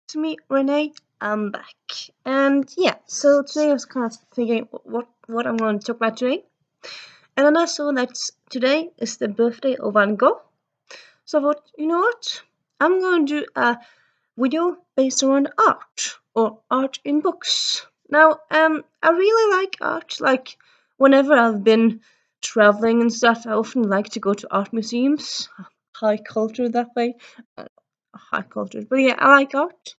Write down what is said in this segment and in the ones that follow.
It's me, Renee. I'm back. And yeah, so today I was kind of thinking what I'm going to talk about today. And then I saw that today is the birthday of Van Gogh. So I thought, you know what? I'm going to do a video based around art or art in books. Now, I really like art. Like, whenever I've been traveling and stuff, I often like to go to art museums. High culture that way. Uh, High culture. But yeah, I like art.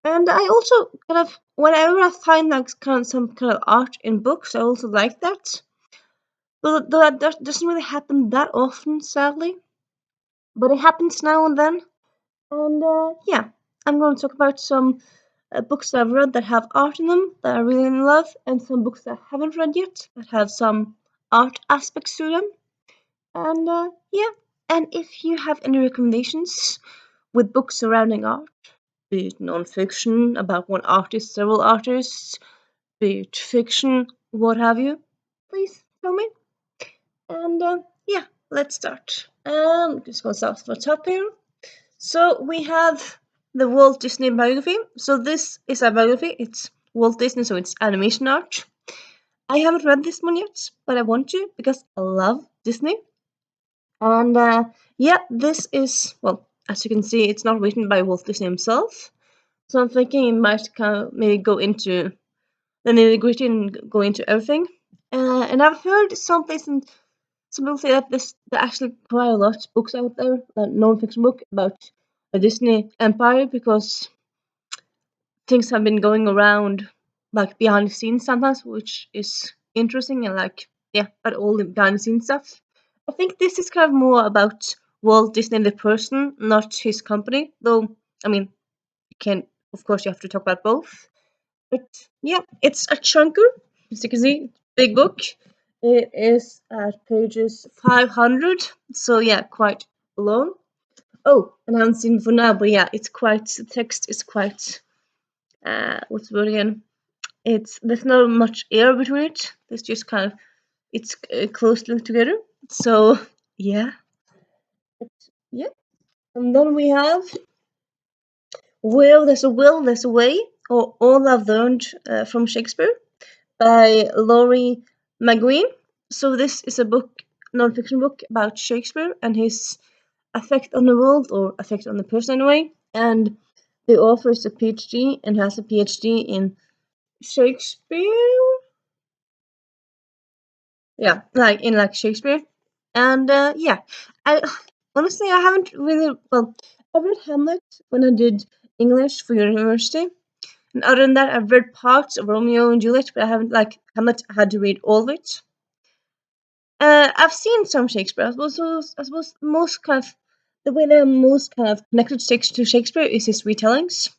And I also kind of, whenever I find like some kind of art in books, I also like that. But that doesn't really happen that often, sadly. But it happens now and then. And yeah, I'm going to talk about some books that I've read that have art in them that I really love, and some books that I haven't read yet that have some art aspects to them. And yeah, and if you have any recommendations with books surrounding art, be it non-fiction about one artist, several artists, be it fiction, what have you, please tell me. And yeah, let's start. Just gonna start from the top here. So we have the Walt Disney biography. So this is a biography. It's Walt Disney, so it's animation art. I haven't read this one yet, but I want to because I love Disney. And yeah, this is, well, as you can see, it's not written by Walt Disney himself. So I'm thinking it might kind of maybe go into the nitty gritty and go into everything. And I've heard some people say that there are actually quite a lot of books out there, non-fiction book about the Disney Empire, because things have been going around like behind the scenes sometimes, which is interesting and like yeah, but all the behind the scenes stuff. I think this is kind of more about Walt Disney the person, not his company. Though I mean, you can of course you have to talk about both. But yeah, it's a chunker. As you can see, big book. It is at pages 500. So yeah, quite long. Oh, and I haven't seen it for now, but yeah, it's quite, the text is quite, what's the word again? It's, there's not much air between it. There's just kind of, it's closely together. So yeah, yeah. And then we have Where There's a Will, There's a Way, or All I've Learned from Shakespeare, by Laurie McGueen. So this is a book, non-fiction book about Shakespeare and his effect on the world, or effect on the person anyway. And the author is a PhD and has a PhD in Shakespeare. Yeah, like in like Shakespeare. And yeah, I honestly I haven't really, well, I read Hamlet when I did English for university. And other than that, I've read parts of Romeo and Juliet, but I haven't like Hamlet. I had to read all of it. I've seen some Shakespeare. I suppose most kind of the way they're most kind of connected to Shakespeare is his retellings,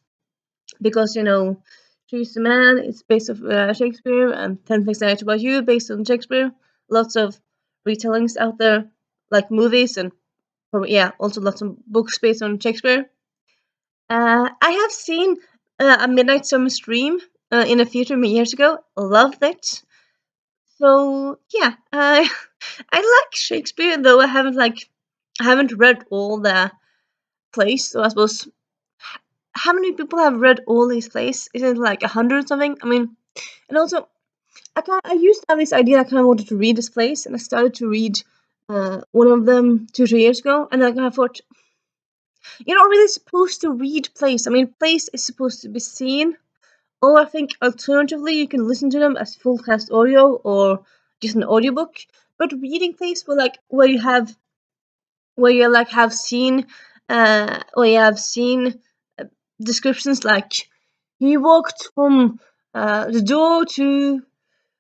because you know, She's the Man is based on Shakespeare, and Ten Things I Hate About You based on Shakespeare. Lots of retellings out there, like movies, and yeah, also lots of books based on Shakespeare. I have seen A Midnight Summer's Dream in a theater many years ago. Loved it. So yeah, I like Shakespeare, though I haven't read all the plays. So I suppose, how many people have read all these plays? Is it like 100 something? I mean, and also I used to have this idea. I kind of wanted to read this plays, and I started to read one of them 2 3 years ago, and then I thought, you're not really supposed to read plays. I mean, plays is supposed to be seen. Or I think alternatively you can listen to them as full cast audio or just an audiobook. But reading plays where you like have seen where you have seen descriptions like he walked from the door to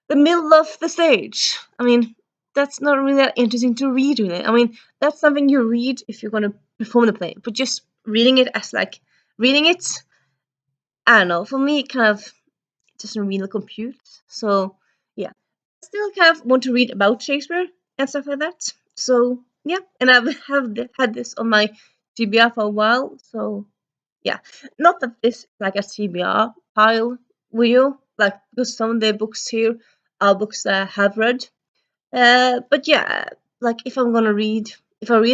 the middle of the stage. I mean, that's not really that interesting to read, really. I mean, that's something you read if you're gonna perform the play. But just reading it as like reading it, I don't know. For me, it kind of doesn't really compute. So yeah, I still kind of want to read about Shakespeare and stuff like that. So yeah, and had this on my TBR for a while. So yeah, not that this is like a TBR pile video, like because some of the books here are books that I have read. But yeah, like if I read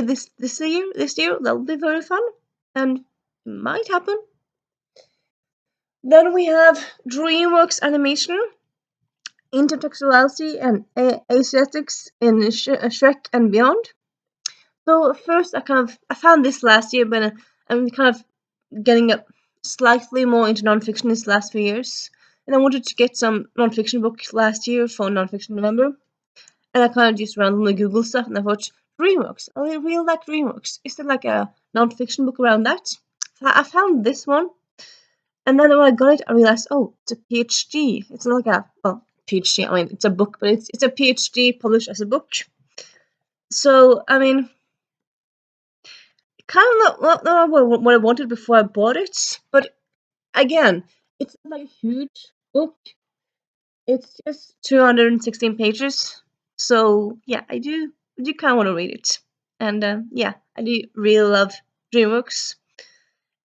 this year, that'll be very fun, and it might happen. Then we have Dreamworks animation, intertextuality, and aesthetics in Shrek and beyond. So first, I found this last year, but I'm kind of getting slightly more into nonfiction these last few years, and I wanted to get some nonfiction books last year for Nonfiction November, and I kind of just randomly Google stuff, and I thought Dreamworks. I really like Dreamworks. Is there like a nonfiction book around that? So I found this one, and then when I got it, I realized, oh, it's a PhD. It's not like a PhD. I mean, it's a book, but it's a PhD published as a book. So I mean, kind of not what I wanted before I bought it, but again, it's not like a huge book. It's just 216 pages. So yeah, I do kind of want to read it, and yeah, I do really love DreamWorks,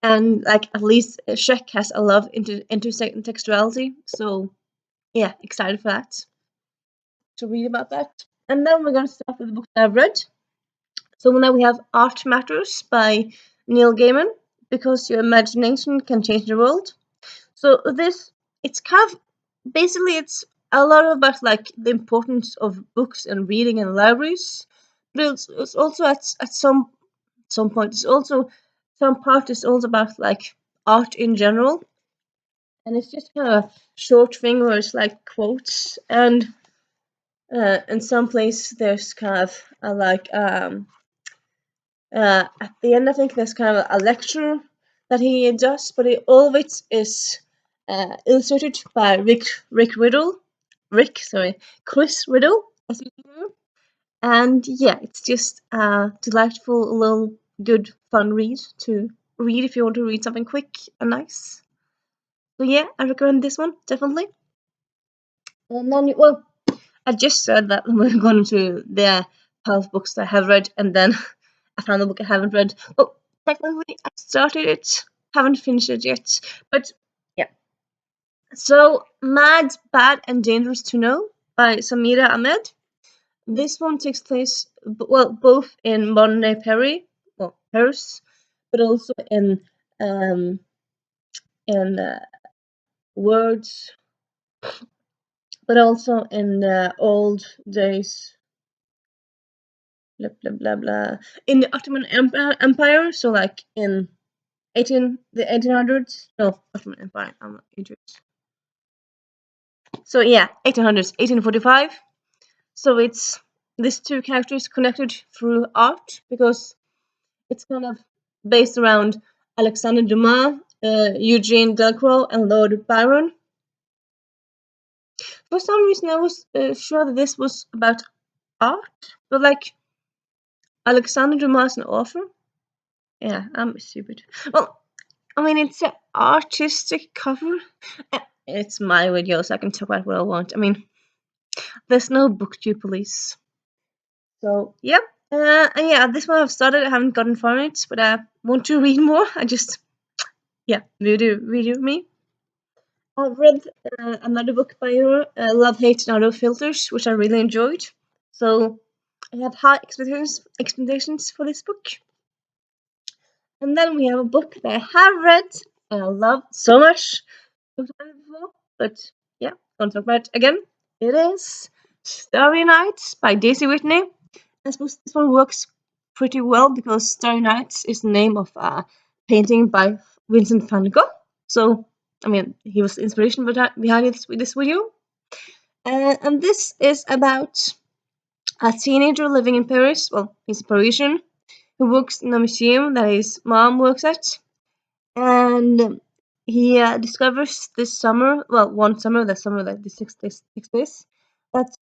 and like at least Shrek has a love into intertextuality. So yeah, excited for that to read about that. And then we're gonna start with the books that I've read. So now we have Art Matters by Neil Gaiman, because your imagination can change the world. So this, it's kind of basically it's a lot about like the importance of books and reading in libraries, but it's also at some point it's also some part is also about like art in general, and it's just kind of a short thing where it's like quotes, and in some place there's kind of a like at the end, I think there's kind of a lecture that he does, but all of it is illustrated by Chris Riddle, as you know. And yeah, it's just a delightful little good fun read to read if you want to read something quick and nice. So yeah, I recommend this one definitely. And then, well, I just said that we're going to the pile of books that I have read, and then I found the book I haven't read. Well, technically, I started it, haven't finished it yet, but yeah. So, Mad, Bad, and Dangerous to Know by Samira Ahmed. This one takes place, well, both in modern day Paris, but also um, in words, but also in old days, blah blah blah blah, in the Ottoman Empire. So like in the 1800s. No, Ottoman Empire. I'm not interested. So yeah, 1800s, 1845. So it's these two characters connected through art, because it's kind of based around Alexander Dumas, Eugene Delacroix, and Lord Byron. For some reason, I was sure that this was about art, but like Alexander Dumas is an author. Yeah, I'm stupid. Well, I mean, it's an artistic cover. It's my video, so I can talk about what I want. I mean, there's no booktube police. So, yep. And yeah, this one I've started. I haven't gotten far in it, but I want to read more. I just, yeah, video me. I've read another book by her, Love, Hate, and Other Filters, which I really enjoyed. So, I have high expectations for this book. And then we have a book that I have read and I love so much. Before, but yeah, gonna talk about it again. It is Starry Night by Daisy Whitney. I suppose this one works pretty well because Starry Night is the name of a painting by Vincent van Gogh. So, I mean, he was the inspiration behind this video. And this is about a teenager living in Paris. Well, he's a Parisian who works in a museum that his mom works at, and he discovers this summer, well, one summer, the summer that the takes place, that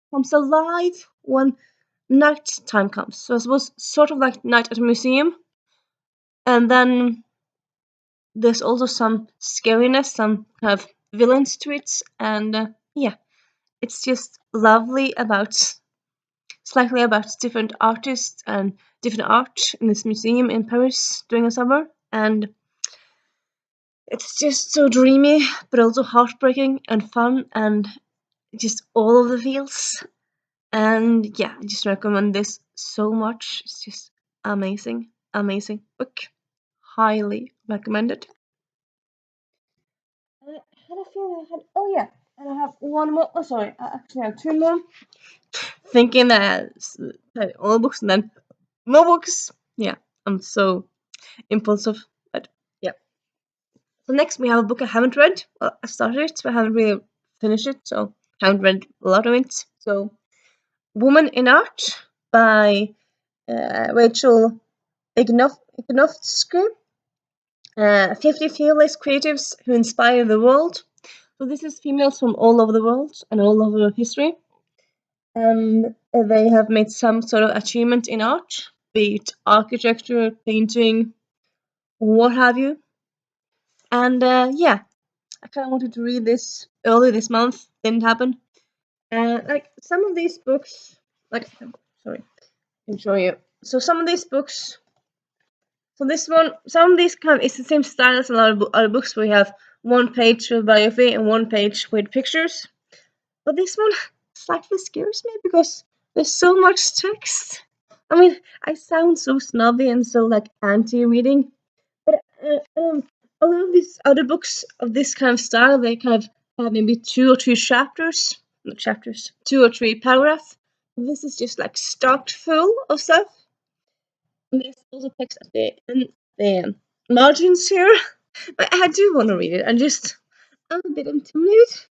comes alive when night time comes. So I suppose sort of like night at a museum, and then there's also some scariness, some kind of villains to it, and yeah, it's just lovely about slightly about different artists and different art in this museum in Paris during the summer, and it's just so dreamy, but also heartbreaking and fun, and just all of the feels. And yeah, I just recommend this so much. It's just amazing, amazing book. Highly recommended. had a feeling I had. Oh yeah, and I have one more. Oh sorry, I actually have two more. Thinking that I had all books and then more books. Yeah, I'm so impulsive, but yeah. So next we have a book I haven't read. Well, I started it, but I haven't really finished it, so I haven't read a lot of it. So, Woman in Art by Rachel Ignovsky. 50 fearless creatives who inspire the world. So this is females from all over the world and all over history. And they have made some sort of achievement in art, be it architecture, painting, what have you. And yeah, I kind of wanted to read this early this month. Didn't happen. Like some of these books, like sorry, I'm showing you. So some of these books. So this one, some of these kind of it's the same style as a lot of other books where you have one page with biography and one page with pictures. But this one slightly scares me because there's so much text. I mean, I sound so snobby and so like anti-reading, but a lot of these other books of this kind of style, they kind of have maybe two or three chapters, not chapters, two or three paragraphs. This is just like stocked full of stuff. And there's also text at the margins here. But I do want to read it. I'm a bit intimidated.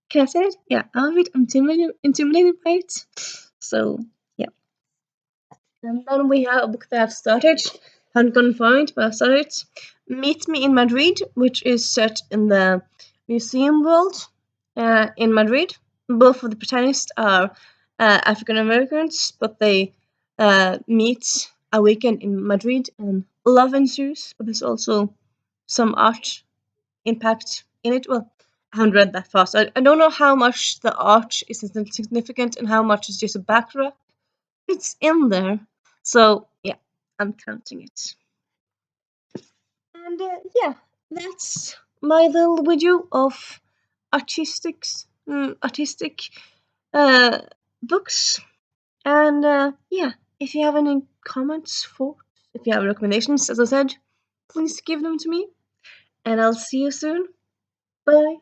Can I say it? Yeah, I'm a bit intimidated by it. So, yeah. And then we have a book that I've started. Haven't gone far it, but I've started. Meet Me in Madrid, which is set in the museum world in Madrid. Both of the protagonists are African Americans, but they meet a weekend in Madrid and love ensues. But there's also some art impact in it. Well, I haven't read that far, so I don't know how much the art is significant and how much is just a backdrop. It's in there, so yeah, I'm counting it. And yeah, that's my little video of artistic uh, books. And yeah, if you have any comments for, if you have recommendations, as I said, please give them to me. And I'll see you soon. Bye.